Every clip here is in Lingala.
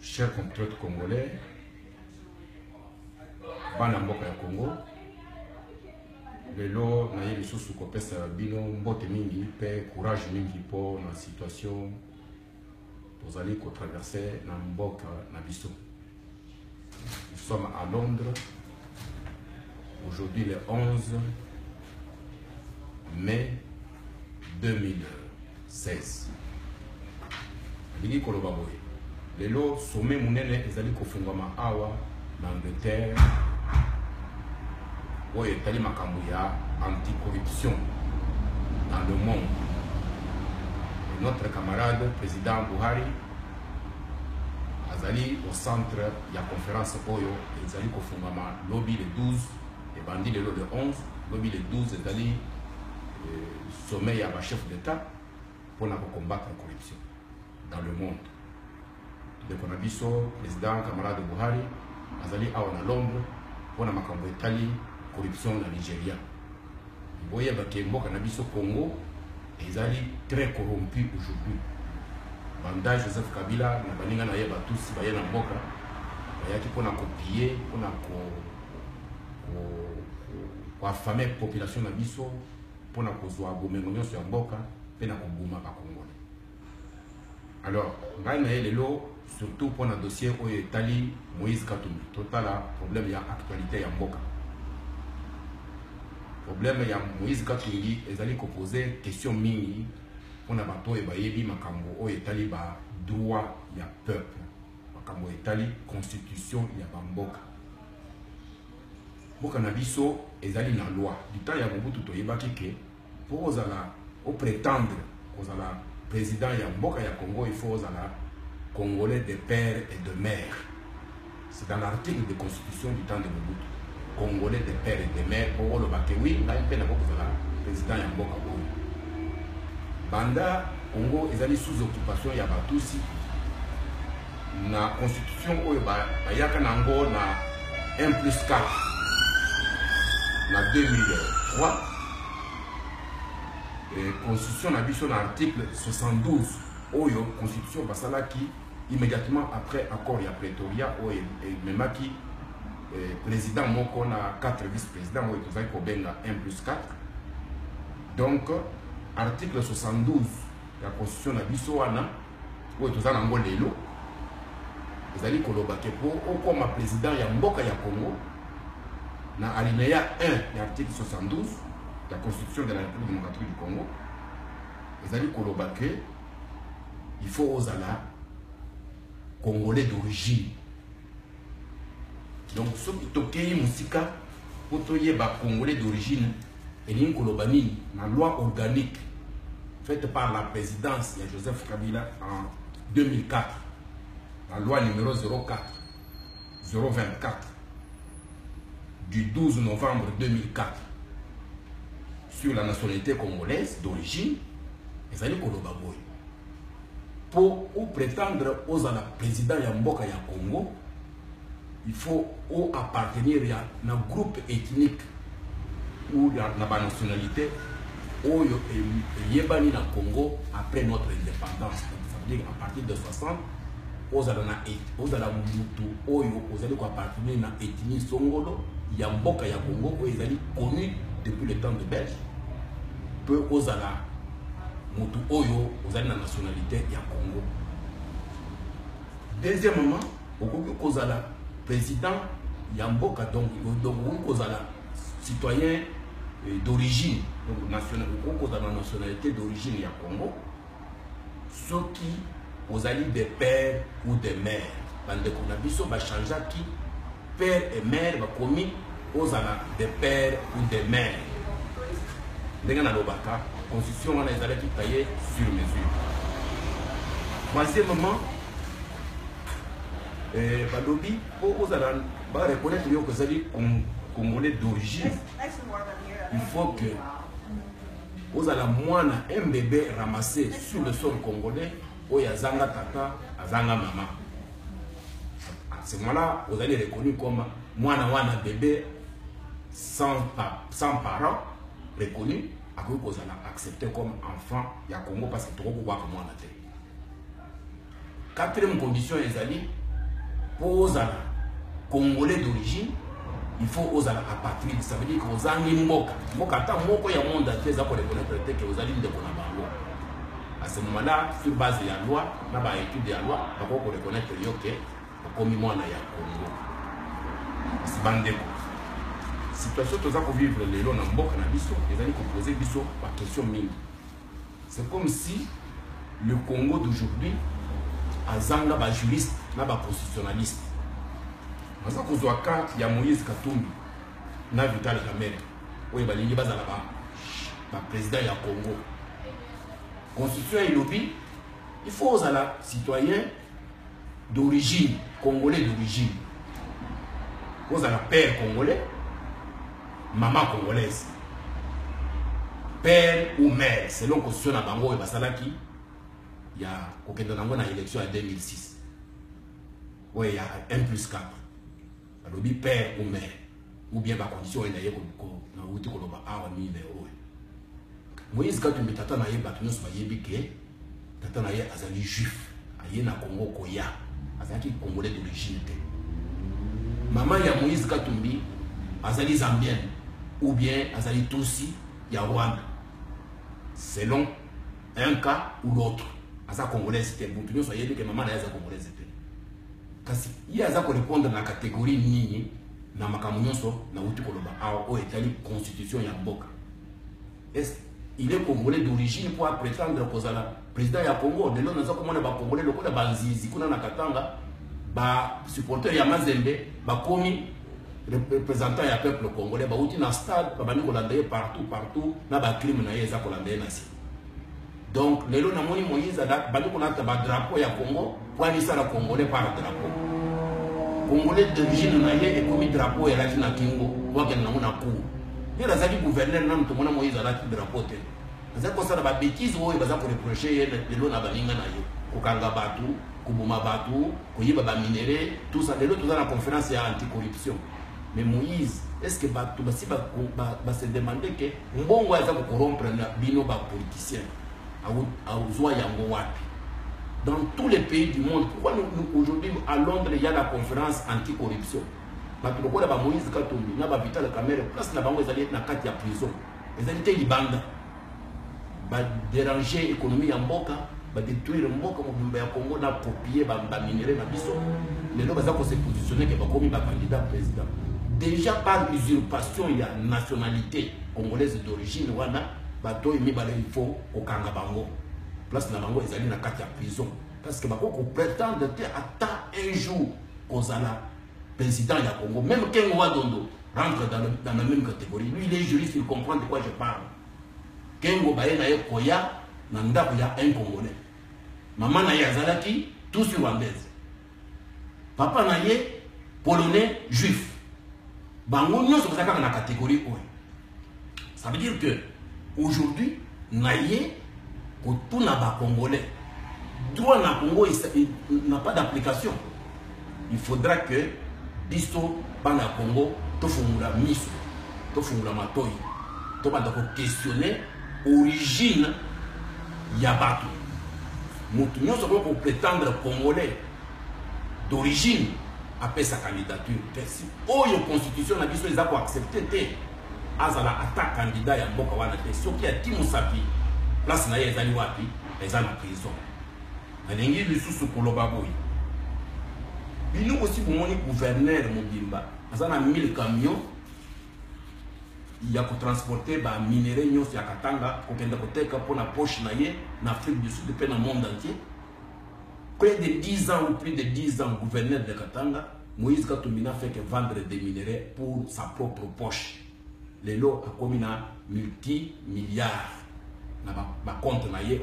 chers compatriotes congolais, bana mboka ya Congo, lelo na yeli susu kopesa bino mbote mingi pe courage mingi pour la situation tozali ko traverser na mboka na biso. Nous sommes à Londres aujourd'hui le 11 mai 2016. Ligi koloba boye. Lelo sommet munene ezali kofungama awa na Angleterre. Oye tali makambo ya anticorruption dans le monde. Et notre camarade président Buhari azali au centre ya conférence oyo ezali kofungama lobby le 12 et bandi le 11, lobby le 12 ezali sommet ya ba chef d'état pour combattre la corruption dans le monde. Donc on a vu le président camarade Buhari azali awa na Londres pour na makambo etali corruption na Nigeria. Voyez que mboka na biso Congo ezali très corrompu aujourd'hui. Banda Joseph Kabila na baninga na yeba tous baye na mboka bayaki pona copier pona ko affamer population na biso pona kozwa bomengo nyonso ya mboka pe na kobuma ba Congolais. Alors ngai na lelo surtout pour un dossier où Tali Moïse Katumbi. Total problème il y a actualité ya mboka. Problème il y a Moïse Katumbi ezali ko poser question mingi pour na bato e bayebi makambo o etali ba droit ya peuple. Makambo etali constitution ya ba mboka. Mboka na biso ezali na loi. Du temps ya Mobutu toyebaki ke pour ozala au prétendre ozala président ya mboka ya Congo il faut ozala Congolais de père et de mère. C'est dans l'article de constitution du temps de Mobutu. Congolais de père et de mère. Pour le Bakewi, là, il y a un président Yamboka. Banda, Congo, ils allaient sous occupation, il y a tout si. La constitution, il y a un 1 plus 4. En 2003, la constitution a vu son article 72. Oyo constitution basala qui immédiatement après accord ya Pretoria oyo même qui président moko na 4 vice-présidents oyo tozali ko benga 1 plus 4. Donc article 72 la constitution na biso wana oyo tozala ngo lelo ezali koloba ke po okoma président ya mboka ya Congo na alinéa 1 ya article 72 la constitution de la République démocratique du Congo ezali koloba ke il faut aux ala Congolais d'origine. Donc, ce qui toqué musika, pour toyer ba Congolais d'origine, et l'in kolobani, la loi organique faite par la présidence de Joseph Kabila en 2004, la loi numéro 024 du 12 novembre 2004 sur la nationalité congolaise d'origine, ils allaient kolobaboy. Pour prétendre aux la président ya mboka ya Congo, il faut appartenir à un groupe ethnique ou à la nationalité où il y a na Congo après notre indépendance. Ça veut dire à partir de 60, aux la mutu oyo aux allez appartenir à l'ethnie Songolo, ya mboka ya Congo où ils allaient connus depuis le temps de Belge. Peu aux la Motu Oyo, vous avez la nationalité ya Congo. Deuxièmement, vous avez le président Yamboka, donc vous avez citoyen d'origine, donc vous avez la nationalité d'origine ya Congo. Ceux qui vous avez des pères ou des mères. Quand on a vu ça, va changer qui père et mère va commis vous avez des pères ou des mères. La constitution on a été taillée sur mesure. Troisièmement, Balobi, pour reconnaître que vous avez Congolais d'origine, il faut que vous avez un bébé ramassé sur le sol congolais où il y a Zanga Tata, Zanga Mama. À ce moment-là, vous allez reconnu comme wana bébé sans parents reconnus. Vous allez accepter comme enfant ya Congo parce que trop beaucoup comme on a. Quatrième condition, les alliés, pour aux Congolais d'origine, il faut aux apatrides. Ça veut dire qu'aux Angli Moka. Moka, tant Moko, il y a un monde entier pour reconnaître que aux Angli de Konabango. À ce moment-là, sur base de la loi, on a étude de la loi, on peut reconnaître que comme moi, il y a Congo. C'est bandé. Situation que nous avons vivre les lois dans Mboka, ils allaient composer par question mine. C'est comme si le Congo d'aujourd'hui a zanga ba juriste, na ba constitutionnaliste. Parce que vous il y a Moïse Katumbi, na Vital Kamerhe, oui, il y a président du Congo. Constitution et lobby, il faut aux citoyens d'origine, congolais d'origine. Aux père congolais, maman congolaise. Père ou mère, selon la constitution de Bango et Basalaki, il y a une élection en 2006. Oui, il y a 1+4. Alors, père ou mère, ou bien la condition est d'ailleurs Moïse Katumbi tata na ye batunyos ba yebike tata na ye azali juif aye na Congo koya azali congolais d'origine te. Maman ya Moïse Katumbi azali zambienne ou bien azali tutsi ya Rwanda. Selon un cas ou l'autre, aza congolaise te batunyos ba yebike maman na ye aza congolaise te. Kasi ye aza ko répondre na catégorie nini na makamunyoso na uti koloba a o etali constitution ya mboka. Il est congolais d'origine pour prétendre que le président du Congo, de l'autre, nous avons congolais, le congolais, Banzizi, Kuna Nakatanga, supporter ya Mazembe, commis représentant du peuple congolais, outi na stade, bani Hollandais partout, na ba crime na yeza Hollandais nasi. Donc, les lois namoni Moïse a bani konata ba drapeau ya Congo, pour aller ça la congolais par drapeau. Congolais d'origine na yé et commis drapeau ya la Tina Kingo, pour qu'elle n'a pas cour. Il y a des gouverneurs qui ont Moïse à la drapeau. Il y a des bêtises qui ont reproché les lois à Balinga, Kokanga Batu, Kubuma Batu, Koyiba Minéré, tout ça. Les autres, dans la conférence, il y a anticorruption. Mais Moïse, est-ce que Batu va se demander que Mbongo va corrompre les politiciens dans tous les pays du monde? Pourquoi aujourd'hui à Londres, il y a la conférence anticorruption? Batukola ba Moïse Katumbi na ba Vital Kamerhe place na bango ezali na kati ya prison ezali te libanda ba déranger économie ya mboka ba détruire mboka mobimba ya Congo na copier ba minéraux na biso lelo baza ko se positionner que ba komi ba candidat président déjà par usurpation ya nationalité congolaise d'origine wana ba to imi ba il faut okanga bango place na bango ezali na kati ya prison parce que ba ko prétendre te ata un jour kozala président du Congo, même Ken Wadondo rentre dans la même catégorie. Lui, il est juriste, il comprend de quoi je parle. Ken Wabaye na ye Koya, nanda Koya, un Congolais. Maman na ye Azalaki, tous rwandaise. Papa na ye polonais, juif. Bango nous sommes dans la catégorie O. Ça veut dire que aujourd'hui, na ye pour tout na Congolais. Droit na Congo, il n'a pas d'application. Il faudra que biso bana Congo tofungula miso tofungula matoi to banda ko questionner origine ya bato mutu nyonso ko prétendre congolais d'origine après sa candidature si oyo constitution na biso eza ko accepter te azala ata candidat ya mboka wana te soki ya Timusapi place na ye ezali wapi eza na prison alingi lisusu koloba boyi. Nous aussi, pour mon gouverneur Mobimba, nous avons 1000 camions. Il y a que transporter des minéraux, il y a Katanga, pour la poche en Afrique du Sud, dans le monde entier. Près de 10 ans ou plus de 10 ans, gouverneur de Katanga, Moïse Katumbi n'a fait que vendre des minéraux pour sa propre poche. Les lots a commis multi-milliards. Dans le compte, il y a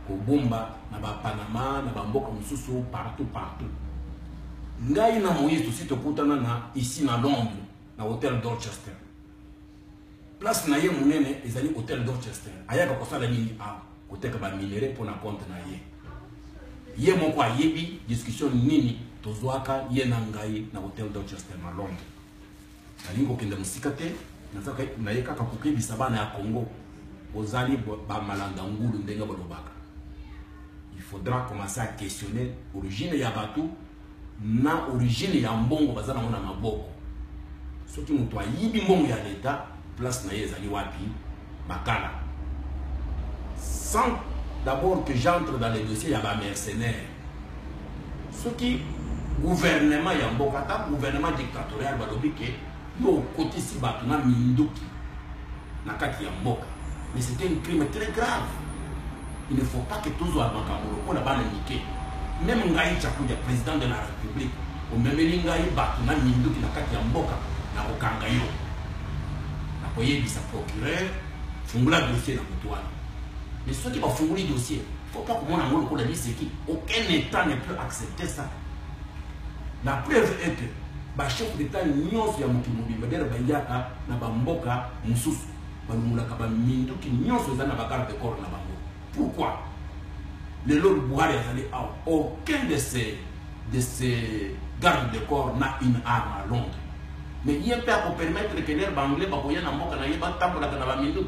Kobumba, Panama, Mboka Mususu, partout. Ngai na Moïse aussi te kutana na ici na Londres na hôtel Dorchester. Place na ye munene ezali hôtel Dorchester. Ayaka kosala nini a koteka ba minéraux pour na compte na ye. Ye moko ayebi discussion nini tozwaka ye na ngai na hôtel Dorchester na Londres. Alingo kende musika te nazaka na ye kaka kokebisa bana ya Congo ozali ba malanda ngulu ndenga bolobaka. Il faudra commencer à questionner l'origine ya batou na origine ya mbongo baza nango na maboko. Soki moto ayibi mbongo ya l'État, place na ye ezali wapi makala. Sans d'abord que j'entre dans les dossiers, il y a des mercenaires. Ce qui gouvernement ya mboka, ta gouvernement dictatorial balobi ke yo côté si batuna minduki na kati ya mboka. Mais c'était un crime très grave. Il ne faut pas que tous soient makambo ko na bana nike. Même ngai chakuja président de la République, o memeli ngai batuna minduki na kati ya mboka na kokanga yo. Na koyebisa procureur fungula dossier na mutwana. Mais ceux qui vont fournir le dossier, il ne faut pas que mon amour dit c'est qui. Aucun État ne peut accepter ça. La preuve est que le chef d'État nyonso ya mukimudi badera bayaka na bamboka mususu balumulaka ba mindu ki nyonso za na bakara de corps na bango. Pourquoi? Le Lord Buhari azali a aucun de ces gardes de corps n'a une arme à Londres. Mais il y a pas pour permettre que les Banglais bakoya na mboka na yeba tambola na ba mindu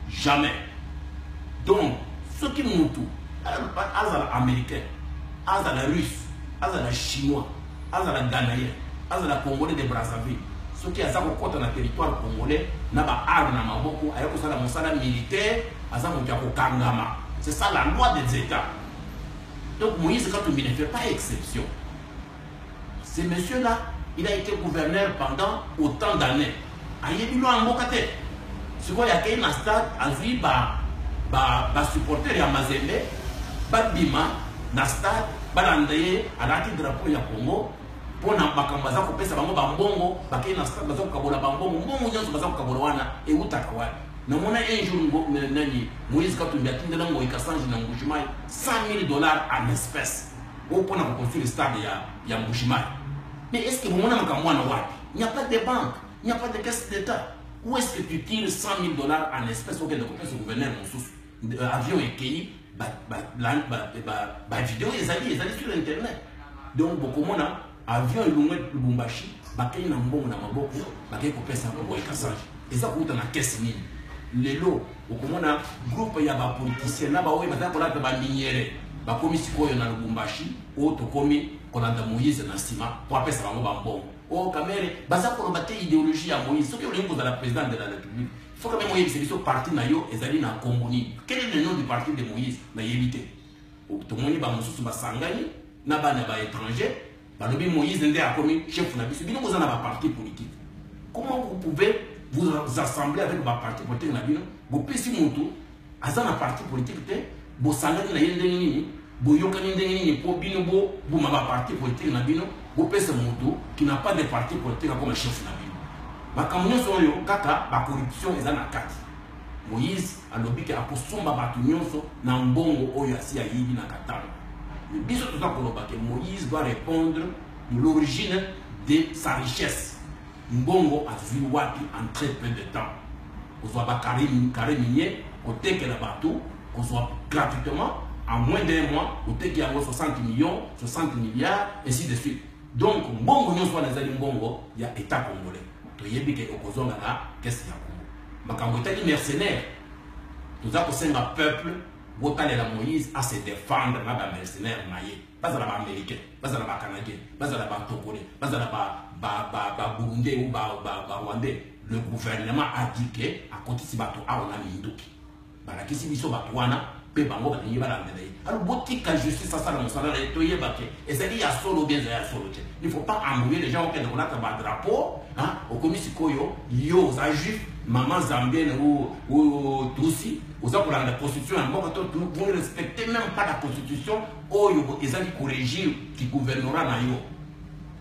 jamais. Donc, ceux qui nous tout, azala américain, azala russe, azala chinois, azala ghanéen, azala congolais de Brazzaville, ceux qui ont côté dans le territoire congolais, n'a pas arme na maboko, ayako sala mosala militaire, azamo kiako kangama. C'est ça la loi des États. Donc Moïse Katumbi ne fait pas exception. Ce monsieur-là, il a été gouverneur pendant autant d'années. Ayebilo en bokate. Ce qu'on y a qu'il y a un stade, azui ba supporter ya Mazembe babima na stade balandaye alati drapeau ya Congo pona bakamba za kopesa bango bambongo bakay na stade baza kokabola bambongo mbongo nyonso baza kokabola wana e utaka wana na mona un jour nani Moïse Katumbi atindela ngo ikasanji na Mbushimai $100,000 en espèces au pona ko construire stade ya Mbushimai. Mais est-ce que vous mona makamwana wapi? Il n'y a pas de banque, il n'y a pas de caisse d'État. Où est-ce que tu tires $100,000 en espèces auquel le gouverneur Moussous avion et pays, vidéo, ils allaient sur Internet. Donc, beaucoup de avion et Lubumbashi, bakay na mbongo na maboko, bakay ko pesa ngo ikasanji. Eza kuta na caisse mine. Lelo, beaucoup de groupe ya ba politiciens na ba oyi batako la ba miniere, ba komi sikoyo na Lubumbashi, o to komi kolanda Moïse na sima, pour pesa bango ba mbongo. Oh, Kamere, baza ko bate idéologie ya Moïse, ce que vous voulez la présidente de la République. Il faut que même Moïse c'est parti na yo ezali na Comboni. Quel est le nom du parti de Moïse? Na yebité. To moni ba mususu ba sangani na ba étranger, ba lobi Moïse ndé a commis chef na biso. Bino vous en avez parti politique. Comment vous pouvez vous assembler avec ba parti politique na bino? Bo pesi mutu azana parti politique te, bo sangani na yende nini, bo yokani ndenge nini po bino bo ma ba parti politique na bino, bo pesi mutu qui n'a pas de parti politique comme chef na bino. Bakamunyo soyo kaka ba corruption ezana kati. Moïse alobiki akosomba batu nyonso na mbongo oyo asi ya yibi na katana. Le biso tout ça koloba que Moïse doit répondre de l'origine de sa richesse. Mbongo azui wapi en très peu de temps. Kozwa ba carré minier, côté que la bateau, kozwa gratuitement en moins d'un mois, côté qui a 60 millions, 60 milliards, ainsi de suite. Donc mbongo nyonso na zali mbongo ya état congolais. Qu'est-ce qu'il y a pour quand vous êtes mercenaire, nous avons un peuple, vous allez la Moïse à se défendre là bas mercenaire maillé, pas à la bas américain, pas à la bas canadien, pas à la bas togolais, pas à la bas burundais ou bas rwandais. Le gouvernement a dit que à côté si bateau a on a mis d'où, bah la question ils sont batouana. Alors, boutique à justice, ça, ça, et ça dit à solo bien, il ne faut pas embrouiller les gens auxquels on a un drapeau, au commissaire Koyo, yo, ça juif, maman zambienne ou Toussi, aux pour la constitution, vous ne respectez même pas la constitution, ils ont dit régime qui gouvernera dans yo.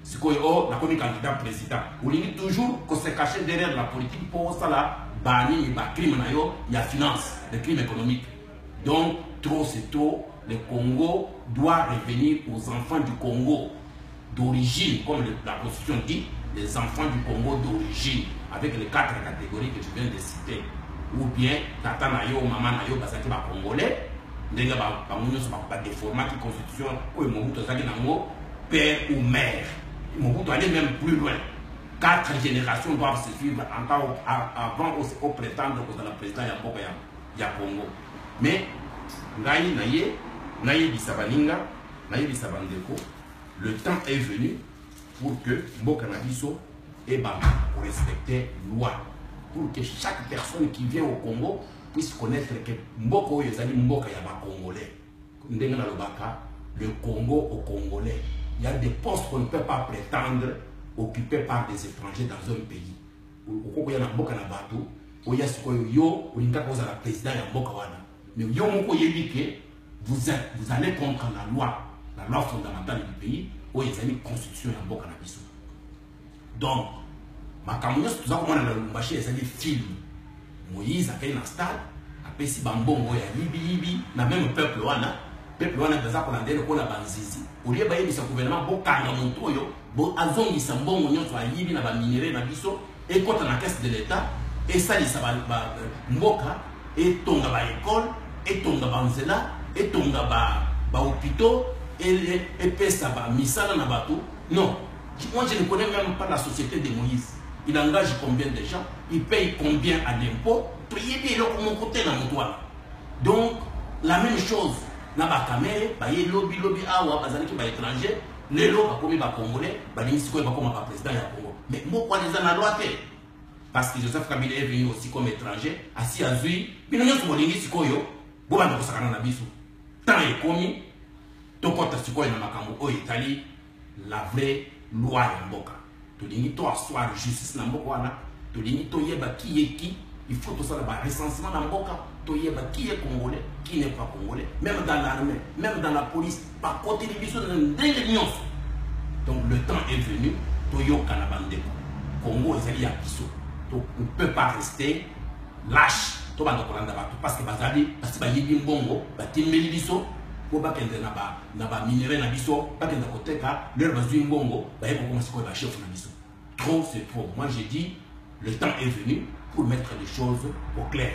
C'est quoi, la commis candidat président. Vous dites toujours qu'on s'est caché derrière la politique pour ça, là, banni, il y a crime, il y a finance, les crimes économiques. Donc, trop c'est trop, le Congo doit revenir aux enfants du Congo d'origine, comme la Constitution dit, les enfants du Congo d'origine, avec les 4 catégories que je viens de citer. Ou bien, tata nayo, maman nayo, basaki ba congolais, ndenge ba munyo ba déformat qui constitution, ou Mobutu zaki nango, père ou mère. Mobutu allait même plus loin. 4 générations doivent se suivre avant au prétendre que la président ya Congo. Mais ngai naye bisabaninga naye bisabandeko le temps est venu pour que Mboka Nabiso et Bama pour respecter la loi. Pour que chaque personne qui vient au Congo puisse connaître que Mboko Yezali Mboka Yaba Congolais. Le Congo au Congolais. Il y a des postes qu'on ne peut pas prétendre occupés par des étrangers dans un pays. Au Congo, il y a Mboka Nabato, il y a ce qu'il y a la président Mboka Wana. Mais il y a vous allez contre la loi fondamentale du pays, où il y a une constitution de Mboka Nabiso. Donc, ma caméra, tout ça, il y a des films. Moïse a fait un stade, après si Bambongo ya Libi, na même peuple wana baza ko landele ko na banzizi. Au lieu baye bisa gouvernement bo kanga monto yo, bo azongi sambongo nyonso a Libi na ba minéraux na biso et kota na caisse de l'état et ça li sa ba mboka et tonga ba école et tonga ba nzela et tonga ba hôpitaux et pesa ba misala na bato. Non, moi je ne connais même pas la société de Moïse. Il engage combien de gens, il paye combien à l'impôt, donc la même chose na ba camé ba ye lobby awa bazali ki ba étranger lelo ba komi ba congolais ba limisi ko ba koma ba président ya Congo. Mais moi quoi les na droit parce que Joseph Kabila est venu aussi comme étranger assis à Zui bino nyoso bolingi sikoyo bo ba ko sakana na biso tant et komi to kota sikoyo na makambo o Italie la vraie loi ya mboka. Tolingi to asseoir justice na mboka wana, tolingi to yeba qui est qui, il faut tout ça le recensement na mboka, to yeba qui est congolais, qui n'est pas congolais, même dans l'armée, même dans la police, par côté des bisous de l'union. Donc le temps est venu, to yo kanabande Congo ezali ya biso. Donc on ne peut pas rester lâche, to bando kolanda bato parce que bazali parce que ba yebi mbongo, ba timbeli biso. Pour pas qu'elle n'a pas minéré na biso, pas qu'elle n'a côté car leur besoin bongo, bah il faut commencer quoi chef na biso. Trop c'est trop. Moi j'ai dit le temps est venu pour mettre les choses au clair.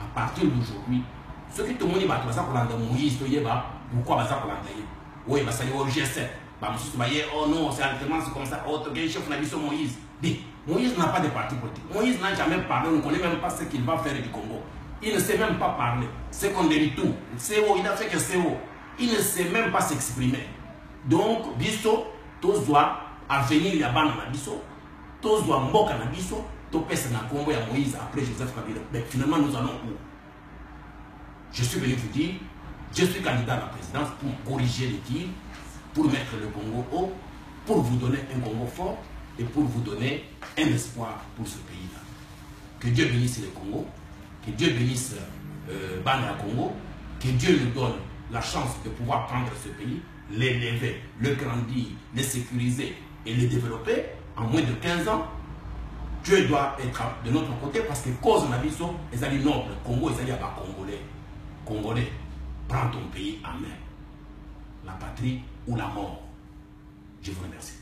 À partir d'aujourd'hui, ce qui te montre bah ça pour l'anda Moïse to yeba, pourquoi bah ça pour l'anda yé. Oui bah ça y est au G7. Bah monsieur bah oh non c'est alternance c'est comme ça. Autre chef na biso Moïse. Dit Moïse n'a pas de parti politique. Moïse n'a jamais parlé, on ne connaît même pas ce qu'il va faire du Congo. Il ne sait même pas parler. C'est qu'on dit tout. Il a fait que c'est haut. Il ne sait même pas s'exprimer. Donc, biso, tous doivent avenir ya bana na biso, tous doivent mboka na biso, tous pèse na Congo ya Moïse après Joseph Kabila. Mais finalement, nous allons où? Je suis venu vous dire, je suis candidat à la présidence pour corriger les tirs, pour mettre le Congo haut, pour vous donner un Congo fort et pour vous donner un espoir pour ce pays-là. Que Dieu bénisse le Congo. Que Dieu bénisse Bana Congo, que Dieu nous donne la chance de pouvoir prendre ce pays, l'élever, le grandir, le sécuriser et le développer en moins de 15 ans. Dieu doit être de notre côté parce que cause de la vie, ils allaient nobles, Congo, ils allaient à Congolais. Congolais, prends ton pays en main. La patrie ou la mort. Je vous remercie.